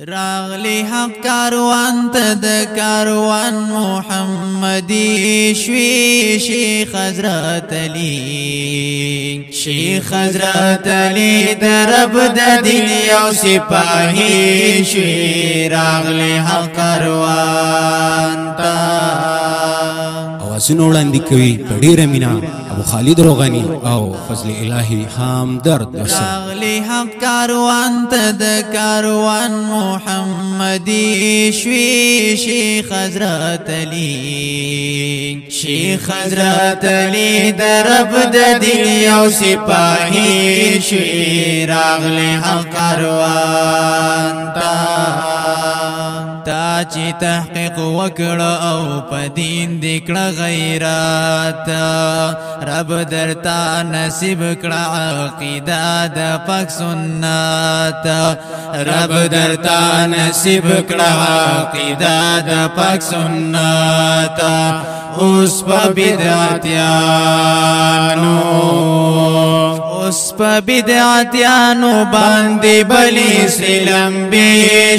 راغلی حق کاروان تد کاروان محمدی شوی شیخ حضرت علی شیخ حضرت علی درب د دین یو سپاهی شوی راغلی حق کاروان تا اوازونه وړاندې کوي په ډېره مینه ابو خالد روغاني او فضل الهي همدرد راغلی حق کاروان تد کاروان محمدی شوی شیخ حضرت علی شیخ حضرت علی درب د دین یو سپاهی شوی راغلی حق کاروان تا چی تحقیق وکړه او په دین دکړه غیرات رب درتا نصیب کړه عقیده د پاک سنت رب درتا نصیب کړه عقیده د پاک سنت اوس په بدعتیانو باندې بلی سلم بی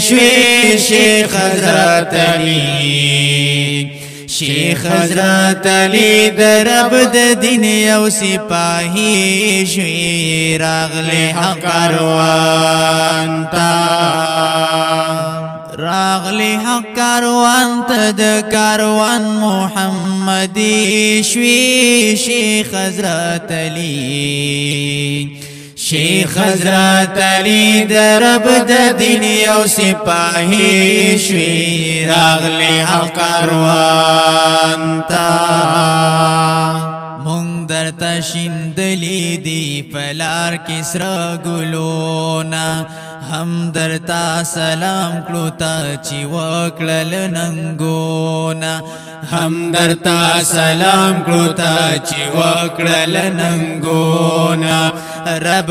شوی شیخ حضرت علی شیخ حضرت علی درب د دین یو سپاهی شوی راغلی حق کاروان تا راغلی حق کاروان تد کاروان محمدی شوی شیخ حضرت علی شیخ حضرت علی درب د دین یو سپاهی شوی راغلی حق کاروان تا مونږ درته شیندلی دی پلار کسر ګلونا هم درتا سلام کړو تا چې وکړل ننګونا هم درتا سلام کړو تا چې وکړل ننګونا رب